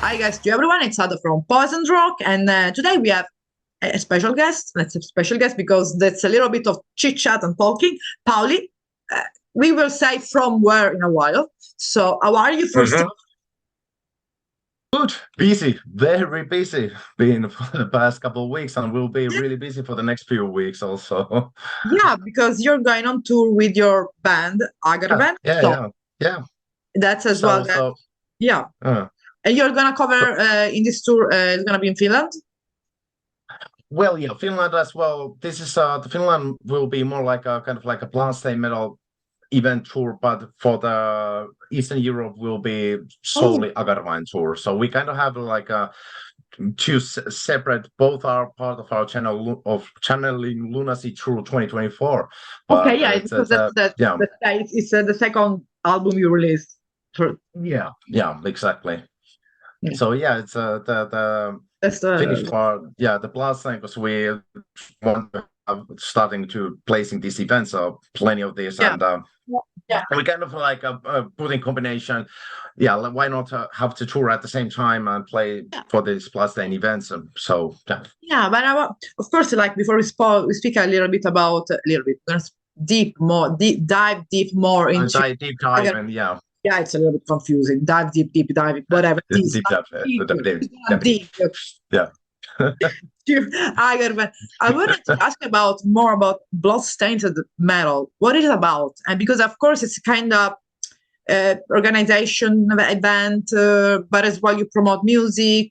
Hi guys to everyone, it's Ada from Poison Rock, and today we have a special guest. Let's say special guest because that's a little bit of chit chat and talking. Pauli, we will say from where in a while. So, how are you first? Good, busy, very busy. Been for the past couple of weeks, and we'll be really busy for the next few weeks also. Yeah, because you're going on tour with your band, Yeah, Agarwaen. yeah, So yeah, yeah. that's as well. So, so, Yeah, uh, and you're gonna so, cover in this tour. It's gonna be in Finland. well, yeah, Finland as well. This is the Finland will be more like a kind of like a Bloodstained Matal event tour, but for the Eastern Europe will be Oh, solely Agarwaen tour. So we kind of have like a two separate. Both are part of our channel of channeling lunacy through 2024. okay, But yeah, because it's yeah, it's the second album you released. For, yeah, exactly. yeah, So yeah, it's the that's Finnish the part, yeah, the plus thing because we want to have starting to placing these events, so plenty of this, yeah. and we kind of like put in combination, yeah, like, why not have to tour at the same time and play Yeah. for these plus 10 events? So yeah, Yeah, but of course, like before we speak a little bit about a little bit, we're gonna dive deep more into. deep dive and yeah, Yeah, it's a little bit confusing. Deep dive, whatever it is. deep dive, Deep, deep, deep. yeah. I wanted to ask about more about Bloodstained Metal. What is it about? And because of course it's a kind of organization event, but as well you promote music.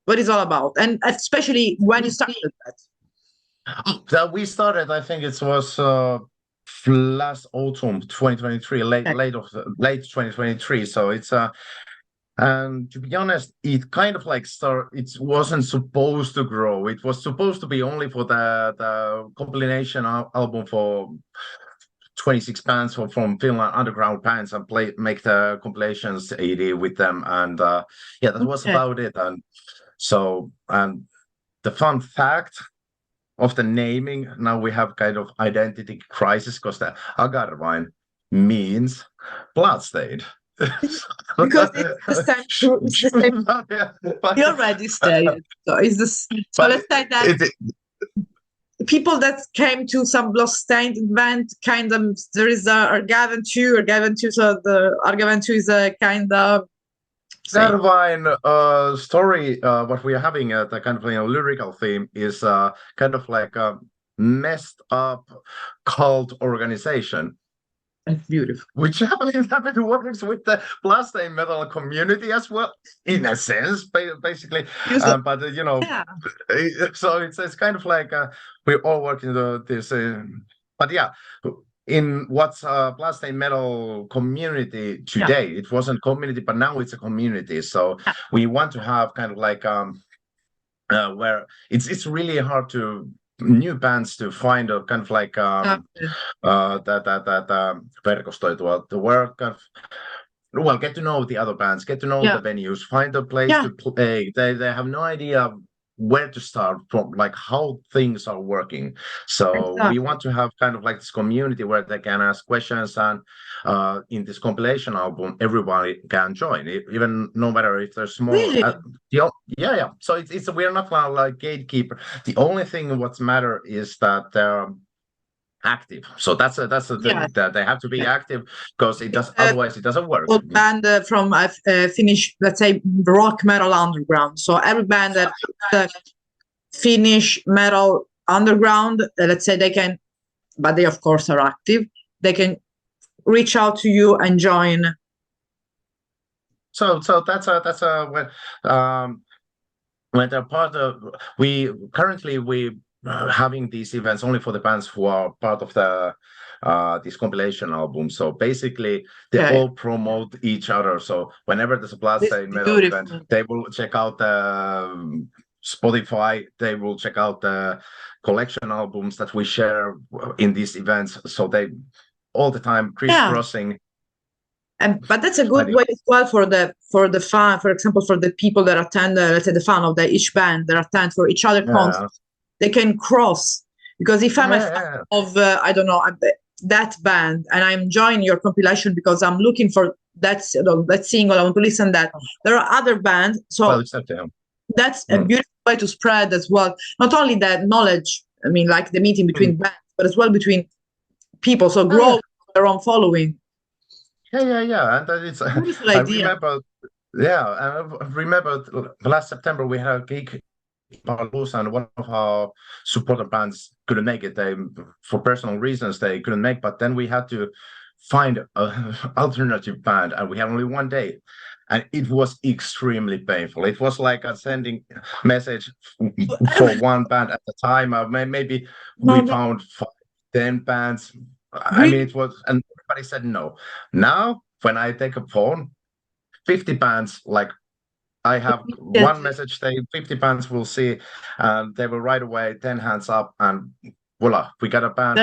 What is all about? And especially when you started that. That we started, I think it was last autumn 2023, late 2023. So it's and to be honest, it kind of like it wasn't supposed to grow. It was supposed to be only for the compilation album for 26 bands from Finland, underground bands, and make the compilations CD with them. And yeah, that was Okay. about it. And so, and the fun fact of the naming, now we have kind of identity crisis because the Agarwaen means bloodstained. Because it's the same. Yeah, We already stated. So it's this. So but let's say that people that came to some Bloodstained event, kind of there is a Argaven 2. Argaven 2, so the Argaven 2 is a kind of say Agarwaen story, what we are having the kind of lyrical theme is kind of like a messed up cult organization. it's beautiful. Which happens works with the Bloodstained Metal community as well, in a sense, basically. But Yeah. so it's kind of like we're all working this. But yeah, in what's Bloodstained Metal community Yeah. today, it wasn't community, but now it's a community. So we want to have kind of like where it's really hard to new bands to find a kind of like that verkostoitua, the work of, well, get to know the other bands, get to know Yeah. the venues, find a place Yeah. to play. They have no idea where to start from, like how things are working. So we Exactly. want to have kind of like this community where they can ask questions, and in this compilation album, everybody can join, even no matter if they're small. Really? Yeah. So it's we're not like gatekeeper. The only thing what's matter is that they're active. So that's the thing Yes. that they have to be active because it does Uh, otherwise it doesn't work. old band from Finnish, let's say rock metal underground. So every band that Finnish metal underground, let's say they can, but they of course are active. They can reach out to you and join. So that's a when they're part of we currently we having these events only for the bands who are part of the this compilation album. So basically they Okay. all promote each other. So whenever there's a This Bloodstained is Metal event, beautiful. they will check out the Spotify, they will check out the collection albums that we share in these events. So they all the time Yeah. crisscrossing. And but that's a good way as well for the fan, for example, for the people that attend, let's say the fan of each band that attend for each other concerts, they can cross. Because if I'm a fan of I don't know that band and I'm joining your compilation because I'm looking for that's that single. I want to listen that. There are other bands, so Well, except him. that's a beautiful way to spread as well. Not only that knowledge, I mean, like the meeting between bands, but as well between people. So grow their own following. Yeah. And that it's Beautiful I idea. remember, and I remember last September we had a gig in Paulus, and one of our supporter bands couldn't make it. They, for personal reasons, they couldn't make. But then we had to find an alternative band, and we had only one day, and it was extremely painful. It was like a sending message for one band at a time. Maybe we found 10 bands. I mean, it was, and everybody said no. Now, when I take a phone, 50 bands, like I have one message, they 50 bands will see, and they will right away 10 hands up, and voila, we got a band.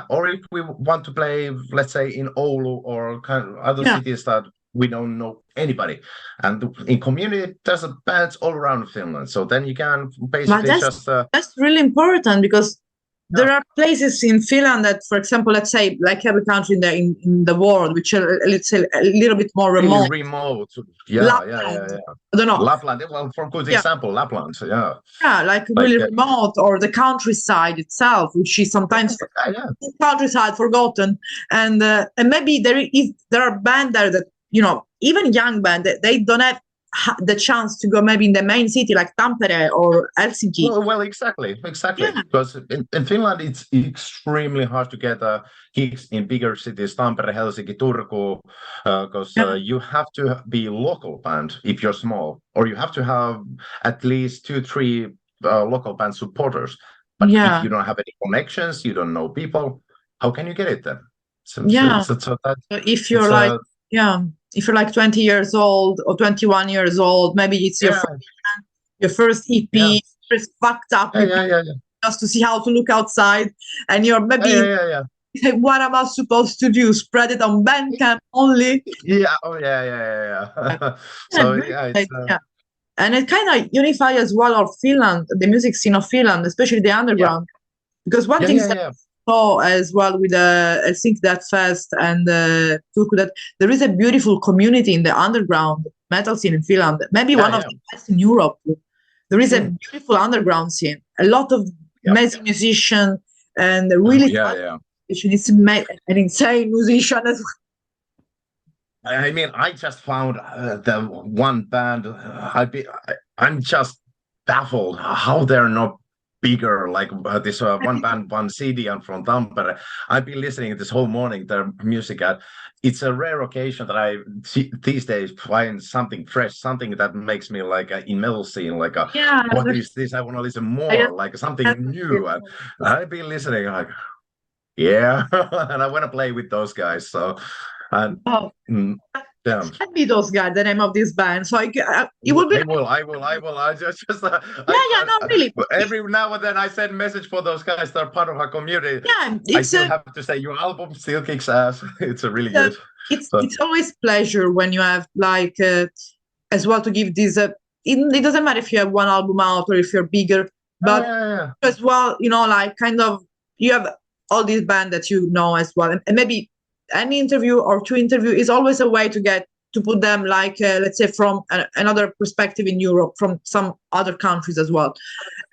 Or if we want to play, let's say in Oulu or kind of other cities that we don't know anybody, and in community there's a bands all around Finland, so then you can basically that's really important, because there are places in Finland that, for example, let's say like every country in the world, which are, let's say, a little bit more remote. Yeah. I don't know. Lapland, well, for good example, Lapland, like really remote, or the countryside itself, which is sometimes countryside forgotten, and maybe there are bands there that, you know, even young band, they don't have the chance to go maybe in the main city like Tampere or Helsinki. Well, exactly. Because in Finland, it's extremely hard to get gigs in bigger cities, Tampere, Helsinki, Turku, because you have to be local band if you're small, or you have to have at least 2-3 local band supporters. But if you don't have any connections, you don't know people, how can you get it then? So if you're like, if you're like 20 years old or 21 years old, maybe it's your first EP, first fucked up EP, just to see how to look outside, and you're maybe what am I supposed to do? Spread it on Bandcamp only? So and it kind of unifies as well of Finland, the music scene of Finland, especially the underground, because one thing that as well with I think that fest and Turku, that there is a beautiful community in the underground metal scene in Finland, maybe one of the best in Europe. There is a beautiful underground scene, a lot of amazing musicians, and really it's an insane musician as well. I mean, I just found the one band. I'm just baffled how they're not bigger, like this one band, one CD, and from Tampere. I've been listening this whole morning their music, and it's a rare occasion that I these days find something fresh, something that makes me like in metal scene, like what is this? I want to listen more, like something new. And I've been listening like, and I want to play with those guys. So, and send me those guys, the name of this band, so it will be. I will. I just. Really. Every now and then I send message for those guys. They're part of our community. I still have to say your album still kicks ass. It's a really good. It's always pleasure when you have like as well to give this. It doesn't matter if you have one album out or if you're bigger, but as well, you know, like kind of you have all these bands that you know as well, and maybe any interview or 2 interview is always a way to get to put them like let's say from another perspective in Europe, from some other countries as well,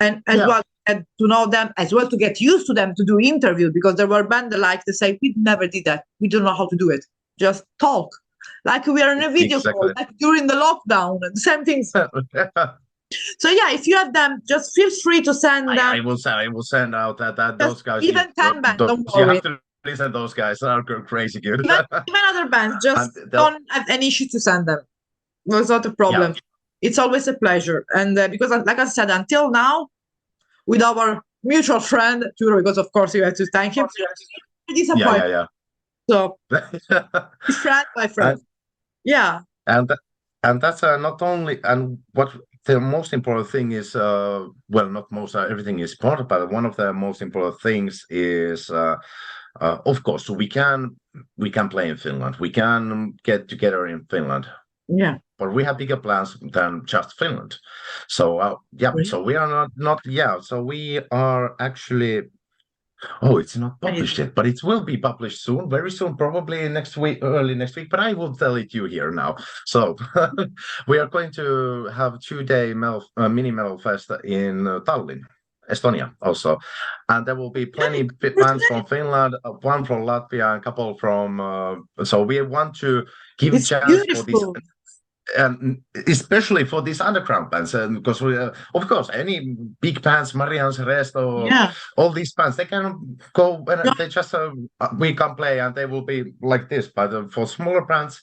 and as well to know them as well, to get used to them, to do interview, because there were bands that like to say we never did that, we don't know how to do it, just talk like we are in a video call, like during the lockdown, and the same things. So if you have them, just feel free to send them. I will send out that those guys, even 10 bands, don't worry. You have to listen to those guys, they are crazy good. Even other bands, just don't have any issue to send them. That's not a problem. It's always a pleasure. And because, like I said, until now, with our mutual friend, Turo, because of course you have to thank him, disappointed. So, friend by friend. And that's not only, and what the most important thing is, well, not most, everything is important, but one of the most important things is, of course, we can play in Finland. We can get together in Finland. But we have bigger plans than just Finland. So really? So we are not. So we are actually Oh, it's not published Amazing. yet, but it will be published soon, very soon, probably next week, early next week. But I will tell it you here now. So we are going to have 2 day mini metal fest in Tallinn, Estonia, also, and there will be plenty bands from Finland, one from Latvia, and a couple from. So we want to give a It's chance for these beautiful. especially for these underground bands, and because we, of course, any big bands, Marian's Rest or Yeah. all these bands, they can go Yeah. and they just we can play and they will be like this. But for smaller bands,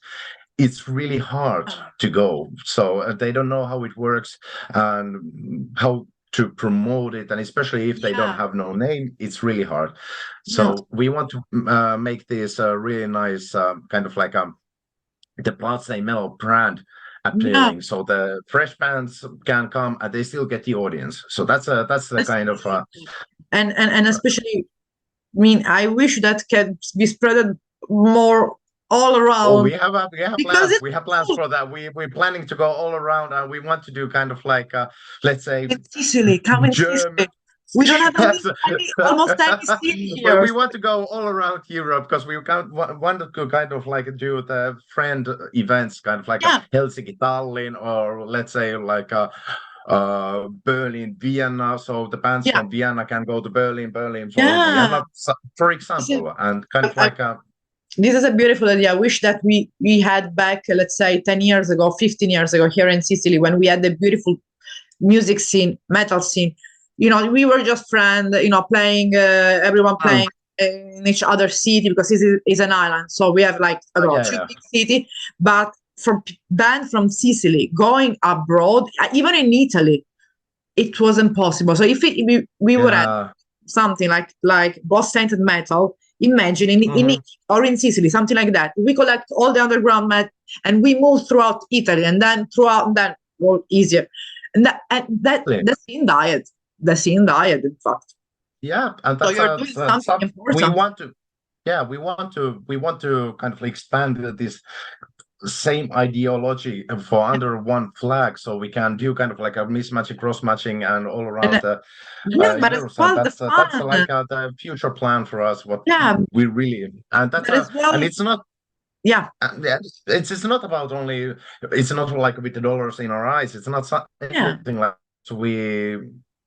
it's really hard to go. So they don't know how it works and how to promote it, and especially if they don't Yeah. have no name, it's really hard. Yeah. So we want to make this really nice kind of like the Bloodstained Matal brand Yeah. appealing, so the fresh bands can come and they still get the audience. So that's the That's kind of beautiful. And especially, I mean, I wish that can be spread more all oh, around we have because plans. it's We have plans cool. for that. We're planning to go all around, and we want to do kind of like let's say In Sicily, come in German. Sicily. We don't have Yes. almost any city Well, here. we want to go all around Europe because we want to kind of like do the friend events, kind of like a Yeah. Helsinki, Tallinn, or let's say like Berlin, Vienna. So the bands Yeah. from Vienna can go to Berlin, Berlin from Yeah. Vienna, for This is, example, and kind of I, like this is a beautiful idea. I wish that we had back, let's say, 10 years ago, 15 years ago here in Sicily when we had the beautiful music scene, metal scene. You know, we were just friends, you know, playing, everyone mm, playing in each other's city because it's an island. So we have like, I don't know, yeah, two yeah, big city. But for band from Sicily going abroad, even in Italy, it was impossible. So if we would have yeah. something like Bloodstained Matal, imagine in Hmm. Italy or in Sicily, something like that. We collect all the underground met and we move throughout Italy and then throughout then well easier. And the scene died. The scene died, in fact. Yeah, and So that's you're doing something we important. want to. Yeah, we want to kind of expand this same ideology for under one flag, so we can do kind of like a mismatching, cross matching, and all And around the yeah, but as Euros, and well the that's fun. like the future plan for us. What Yeah, we really and that's but as and well, it's not. yeah, Yeah, it's not about only. It's not like with the dollars in our eyes. It's not yeah, anything like. So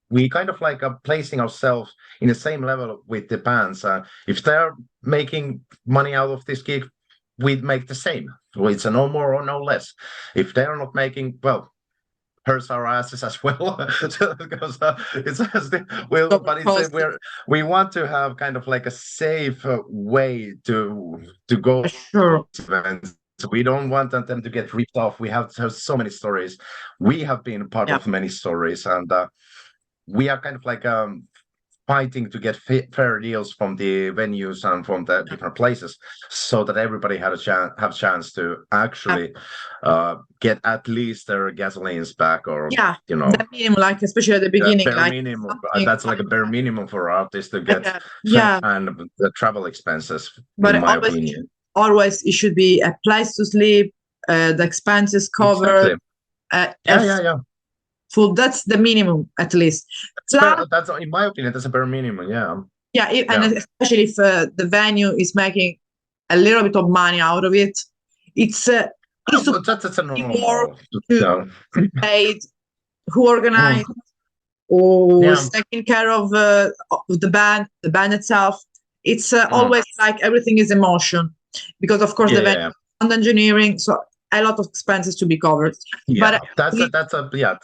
we kind of like are placing ourselves in the same level with the bands. If they're making money out of this gig, we make the same. So it's a no more or no less. If they're not making, well, hurts our asses as well because it's well, double but it's cost we want to have kind of like a safe way to for go sure. to events. We don't want them to get ripped off. We have so many stories. We have been part Yeah, of many stories, and we are kind of like fighting to get fair deals from the venues and from the yeah, different places, so that everybody had a chance to yeah. actually get at least their gasolines back, or Yeah, you know, the minimum, like especially at the beginning, bare like minimum. something That's like a bare minimum for artists to like get a, yeah. and the travel expenses, in But my opinion. always it should be a place to sleep, the expenses covered, Exactly. a Yeah, yeah, yeah. food. That's the minimum at least. Plus, That's in my opinion. That's a bare minimum. Yeah, yeah, and yeah. especially if the venue is making a little bit of money out of it, it's Oh, supposed but that's a to be more normal. to No. paid who Mm, organize or yeah. is taking care of the band itself. It's Mm. always like everything is emotion because, of course, Yeah, the yeah, venue yeah. and engineering, so a lot of expenses to be covered. But Yeah, that's a yeah.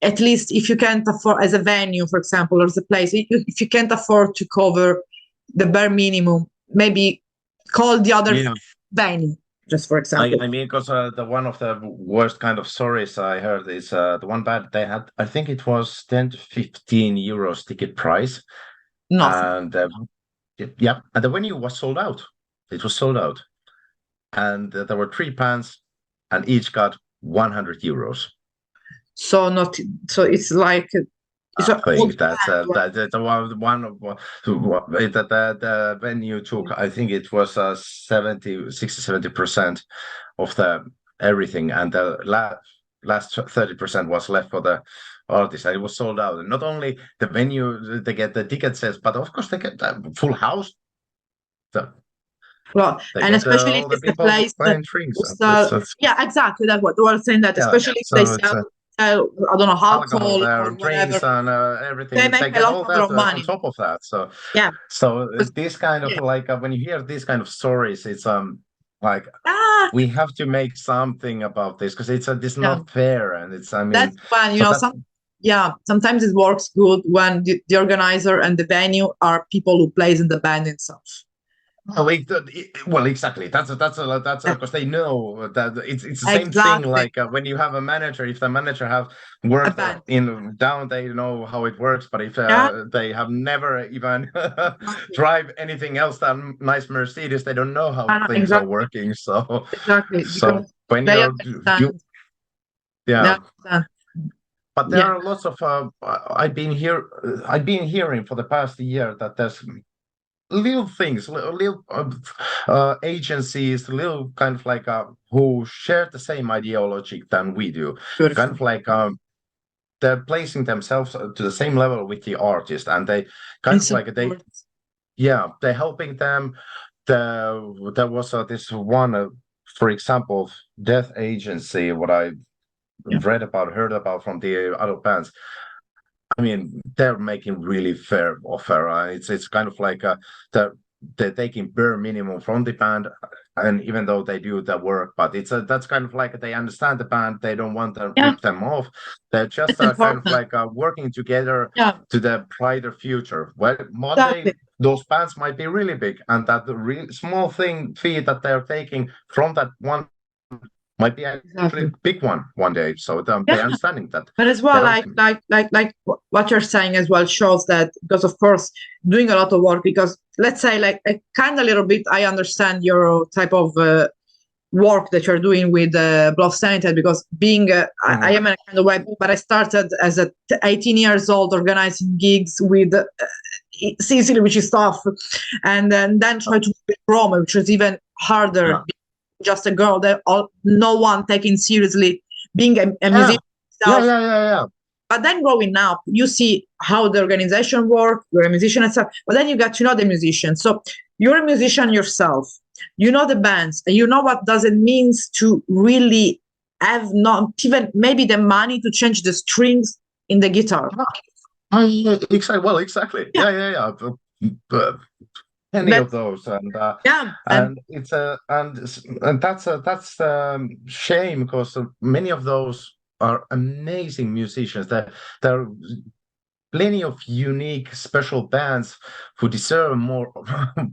at least if you can't afford, as a venue, for example, or as a place, if you can't afford to cover the bare minimum, maybe call the other Yeah, venue, just for example. I mean, because the one of the worst kind of stories I heard is the one bad they had. I think it was 10 to 15 euros ticket price, Nothing. and yeah, and the venue was sold out. It was sold out, and there were three bands, and each got 100 euros. So not so it's like it's I an old think that's band, right? that's the one of the venue took. I think it was 70% of the everything, and the last 30% was left artists, and it was sold out. And not only the venue, they get the ticket sales, but of course they get the full house. So Well, they and get especially if all the it's a people place playing drinks. who And sell, yeah, exactly. That's what I was saying. That yeah. especially if they So it's sell, I don't know, alcohol alcohol there, or drinks, whatever, and they everything. make They a get lot all more that of on money. top of that. So Yeah. this kind of Yeah. like when you hear this kind of stories, it's like Ah, we have to make something about this because it's yeah. not fair, and it's I That's mean, when, so that yeah, sometimes it works good when the organizer and the venue are people who plays in the band itself. well, exactly. That's Yeah, because they know that it's the same thing. exactly. Like when you have a manager, if the manager have A worked band. in down, they know how it works. But if Yeah, they have never even exactly. drive anything else than nice Mercedes, they don't know how things are Exactly. working. So Exactly. so Because when they you understand. They yeah. understand. But there Yeah. are lots of I've been hearing for the past year that there's little things, little agencies, little kind of like who share the same ideology than we do. Kind Beautiful. of like they're placing themselves to the same level with the artist, and they kind And of like support. they're helping them. There was this one, for example, death agency. What I Yeah. heard about from the other bands. I mean, they're making really fair offer. It's kind of like they're taking bare minimum from the band, and even though they do the work, but that's kind of like they understand the band. They don't want to Yeah. rip them off. They're just It's kind of important. like working together Yeah. to the brighter future. Well, one day Exactly. those bands might be really big, and that the real small fee that they're taking from that one might be actually Exactly. a big one day. So they're Yeah. understanding that But as they're well, helping. what you're saying as well shows that because of course doing a lot of work because let's say like a kind of little bit I understand your type of work that you're doing with Bloodstained Matal because being I Mhm. am in a kind of way, but I started as a 18 years old organizing gigs with Sicily, which is tough, and then try to be Rome, which was even harder. Yeah. Being just a girl that no one taking seriously, being a Yeah. musician Yeah, itself. yeah, yeah, yeah. But then growing up, you see how the organization works, you're a musician and stuff, but then you get to know the musician. So you're a musician yourself, you know the bands, and you know what does it means to really have not even maybe the money to change the strings in the guitar. Exactly. Well, exactly. Yeah, Yeah, yeah, yeah. Any of that's those, yeah, and and it's and that's shame because many of those are amazing musicians. There are plenty of unique, special bands who deserve more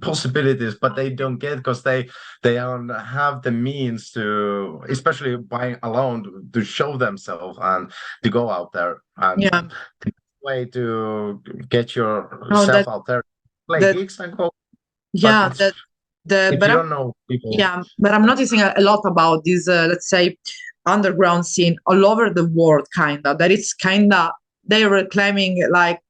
possibilities, but they don't get because they don't have the means to, especially by alone, to show themselves and to go out there and yeah, way to get no, yourself out there, play that gigs and go. But yeah, it's that the if but you I'm don't know people, yeah, but I'm noticing a lot about this, let's say, underground scene all over the world, kinda. That it's kinda they were claiming like,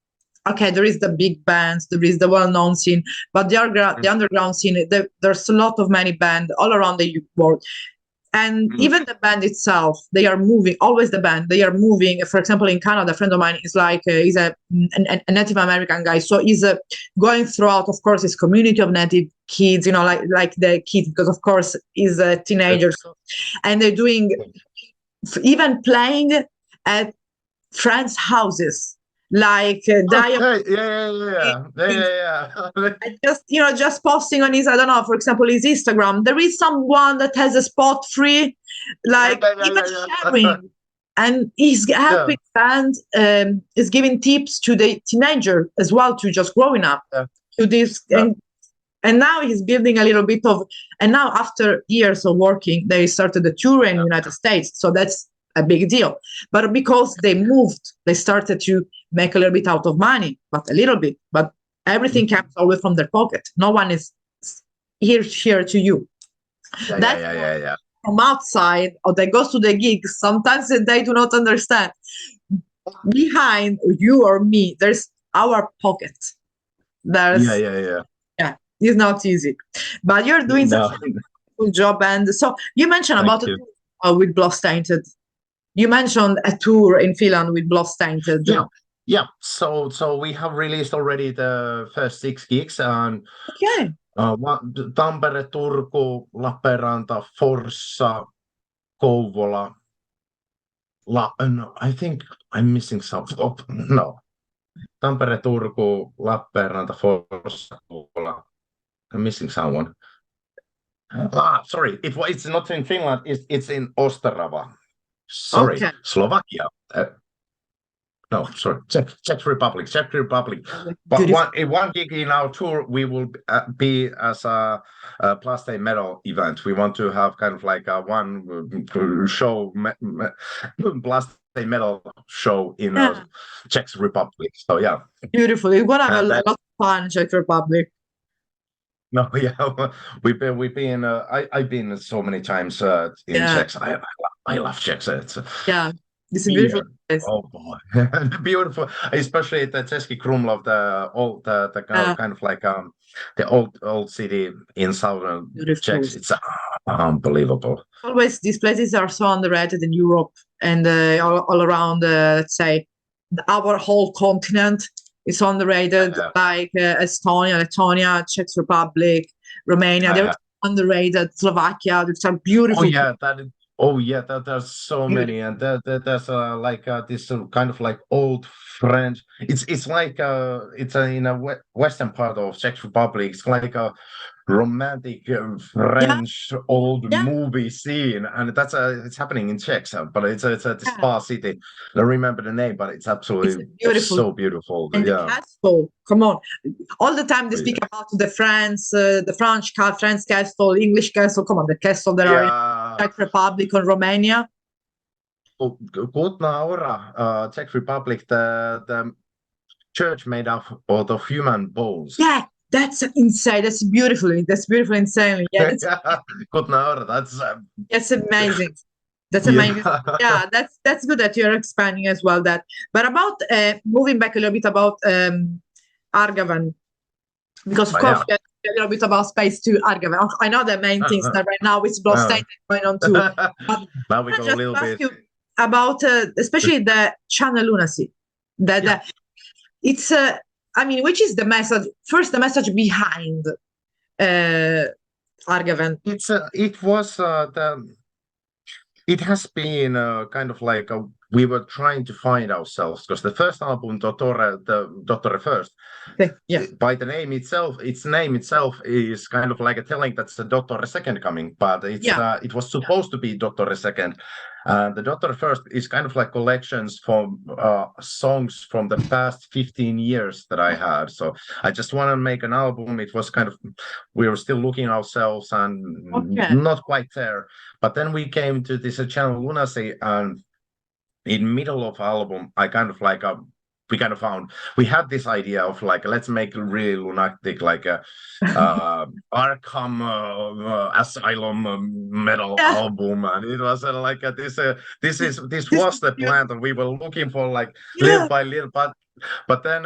okay, there is the big bands, there is the well-known scene, but the underground scene, there's a lot of many bands all around the world. And Mm. even the band itself, they are moving. Always the band, they are moving. For example, in Canada, a friend of mine is like he's a Native American guy, so he's going throughout, of course, his community of Native kids, like the kids, because of course he's a teenager. So, and they're doing even playing at friends' houses, like dialogue. Okay, yeah, yeah, yeah, yeah, yeah, Just posting on his, I don't know, for example, his Instagram. There is someone that has a spot free, yeah, like yeah, even yeah, yeah, sharing, and he's yeah, helping and is giving tips to the teenager as well to just growing up yeah, to this yeah. and now he's building a little bit of and now after years of working they started the tour in the United States, so that's a big deal. But because they moved, they started to make a little bit out of money, but a little bit, but everything comes always from their pocket. No one is here to you. Yeah, yeah, That's yeah, why yeah, yeah. from outside or they go to the gigs, sometimes they do not understand. Behind you or me, there's our pocket. Yeah, There's yeah, yeah. yeah, it's not easy. But you're doing such No, a good job. And so you mentioned thank about it you. with Bloodstained. You mentioned a tour in Finland with Bloodstained. Yeah. So we have released already the first 6 gigs, and Okay. Tampere, Turku, Lappeenranta, Forssa, Kouvola. No, I think I'm missing something. Oh, no. Tampere, Turku, Lappeenranta, Forssa, Kouvola. I'm missing someone. Sorry. It's not in Finland. It's in Ostrava. Sorry, Okay. Slovakia. No, sorry, Czech Republic. But Beautiful. one gig in our tour, we will be as a Bloodstained Matal event. We want to have kind of like a one show, Bloodstained Matal show in Yeah. Czech Republic. So yeah, Beautiful. You're gonna have a and lot of fun in Czech Republic. no, yeah, we've been. I've been so many times in Yeah. Czech. I love Czech. It's Yeah. It's a yeah. beautiful place. Oh boy, beautiful. Especially the Český Krumlov, the old, the kind of like the old city in southern Czech. Beautiful. It's unbelievable. Always, these places are so underrated in Europe and all around, let's say, our whole continent is underrated, Yeah. like Estonia, Lettonia, Czech Republic, Romania. They're underrated. Slovakia, there's some beautiful. There's so many, and there's like this kind of like old French. It's like it's in a western part of Czech Republic. It's like a romantic French old Yeah. movie scene, and that's it's happening in Czech, but it's a Yeah. spa city. I don't remember the name, but it's absolutely beautiful. so beautiful. And the castle, come on, all the time they speak about the French castle, English castle. Come on, the castle that are in Czech Republic or Romania. Kutna Aura, Czech Republic, the church made up out of human bones. Yeah, that's insane. That's beautiful, insanely. Yeah, Kutna Aura, that's amazing. That's amazing. Yeah, that's good that you're expanding as well. But about moving back a little bit about Agarwaen, because of course we have a little bit about space to Agarwaen. I know the main things that right now it's Bloodstained going on too. Now we go a little bit about especially the channel lunacy. It's I mean, which is the message? First, the message behind Agarwaen. It has been kind of like we were trying to find ourselves, because the first album, Dottore First, by the name itself, its name itself is kind of like a telling that's the Dottore Second coming, but it was supposed to be Dottore Second. The Dottore First is kind of like collections from songs from the past 15 years that I had. So I just want to make an album. It was kind of, we were still looking ourselves and not quite there. But then we came to this channel Lunacy, and in middle of album, I kind of like we kind of found we had this idea of like, let's make a really lunatic, like a Arkham Asylum metal album, and it was like this was the plan that we were looking for, like little by little, but then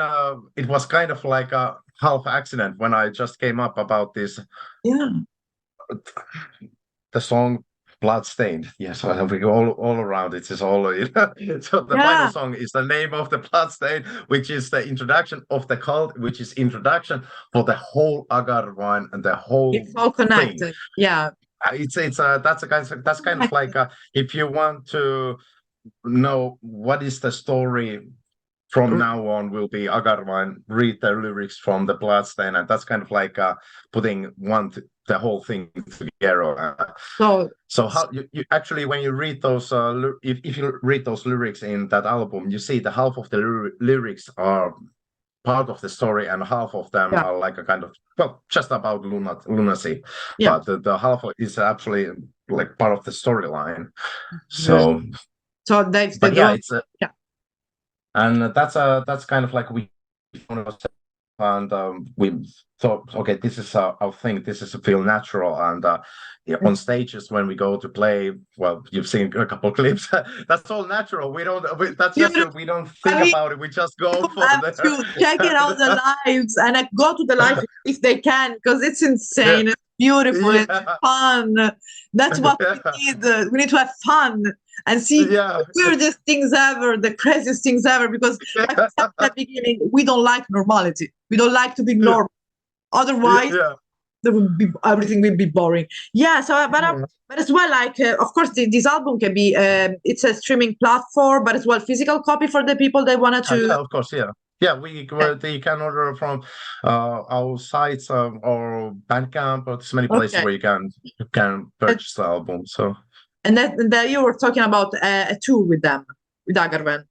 it was kind of like a half accident when I just came up about this. The song Bloodstained. Yes, we go all around. It is all. So the final song is the name of the Bloodstained, which is the introduction of the cult, which is introduction for the whole Agarwaen and the whole. It's all connected. Thing. Yeah. That's kind of like if you want to know what is the story from now on will be Agarwaen, read the lyrics from the Bloodstained, and that's kind of like putting the whole thing together. So how you actually, when you read those, if you read those lyrics in that album, you see the half of the lyrics are part of the story, and half of them are like a kind of, well, just about lunacy. But the half is actually like part of the storyline. So and that's kind of like we and we thought, okay, this is our thing. This is feel natural, and on stages when we go to play, well, you've seen a couple of clips. That's all natural. We don't think about it. We just go for it. To check it out the lives and go to the live if they can, because it's insane. It's beautiful and Yeah. fun. That's what we need. We need to have fun and see Yeah. the weirdest things ever, the craziest things ever. Because like I said at the beginning, we don't like normality. We don't like to be normal. Otherwise, Yeah. there would be everything will be boring. Yeah. So, but as well, like of course, this album can be it's a streaming platform, but as well physical copy for the people that wanted to. Yeah, of course, yeah. Yeah, they can order from our sites or Bandcamp, or there's many places Okay. where you can purchase the album. So And that you were talking about a tour with them, with Agarwaen.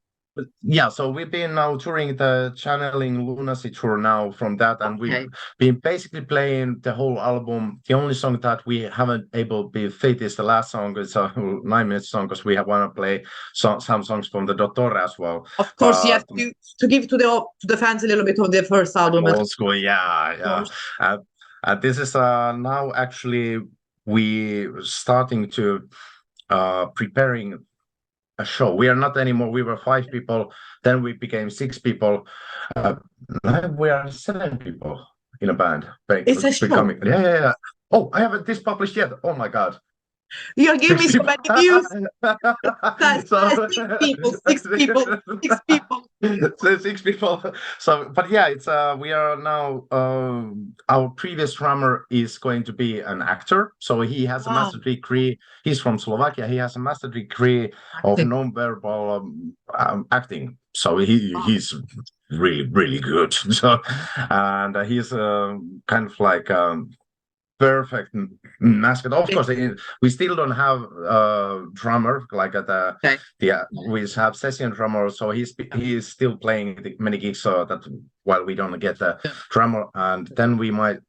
yeah, so we've been now touring the Channeling Lunacy tour now from that, and Okay. we've been basically playing the whole album. The only song that we haven't able to be fit is the last song. It's a 9-minute song because we want to play some songs from the Dottore as well. Of course, you have to give to the fans a little bit of the first album. Old school, yeah. This is now actually we starting to preparing a show. We are not anymore. We were 5 people, then we became 6 people. Now we are 7 people in a band. It's a show. Becoming, yeah. Oh, I haven't this published yet. Oh my god. You're giving me so many views. Six people. So 6 people. So, but yeah, it's we are now. Our previous drummer is going to be an actor, so he has a master degree. He's from Slovakia. He has a master degree of non-verbal acting. So he's really good. So, and he's kind of like. Perfect mascot. Of course, we still don't have a drummer like at we have session drummer, so he is still playing many gigs. So that while we don't get the drummer, and then we might.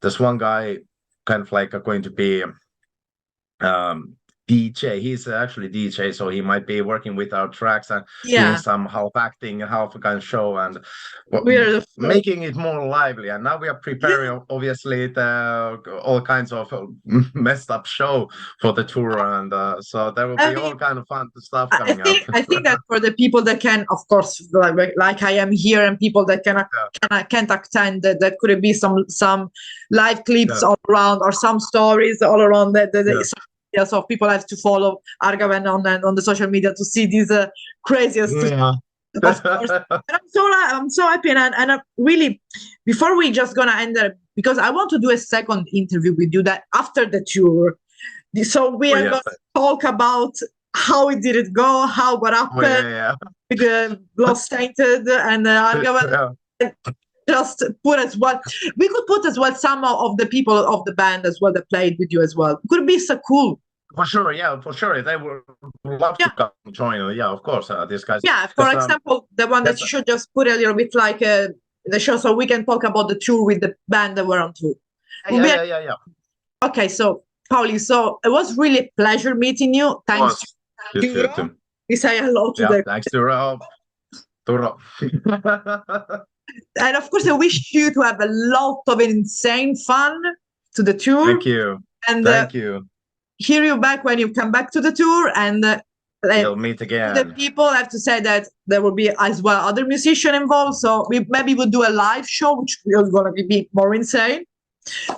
There's one guy kind of like going to be DJ. He's actually DJ, so he might be working with our tracks and doing some half acting, half kind of show, and we're making it more lively. And now we are preparing, obviously, all kinds of messed up show for the tour, and so there will be all kind of fun stuff coming up. I think that for the people that can, of course, like I am here, and people that can't attend, that could be some live clips all around, or some stories all around so people have to follow Agarwaen on the social media to see these craziest. Yeah. Of course, I'm so happy, and I'm really, before we just gonna end there, because I want to do a second interview with you that after the tour. So we are going to talk about how did it go, what happened with the Bloodstained and Agarwaen. Just put as well. We could put as well some of the people of the band as well that played with you as well. Could be so cool. For sure, for sure. They would love to come join. Yeah, of course. These guys. Yeah, for example, the one that you should just put a little bit like the show, so we can talk about the tour with the band that were on tour. Yeah. Okay, so Pauli, so it was really a pleasure meeting you. Thanks. We say hello to them. Thanks to Rob. And of course, I wish you to have a lot of insane fun to the tour. Thank you. And thank you. Hear you back when you come back to the tour, and we'll meet again. The people have to say that there will be as well other musicians involved. So we maybe we'll do a live show, which is going to be more insane.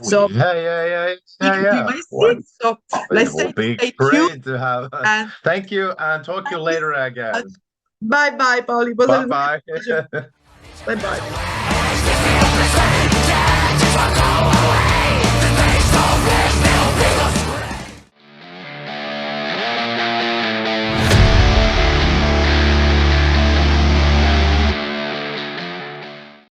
So yeah. So let's say great to have. And thank you, and talk to you later again. Bye, Pauli. Bye. Bye.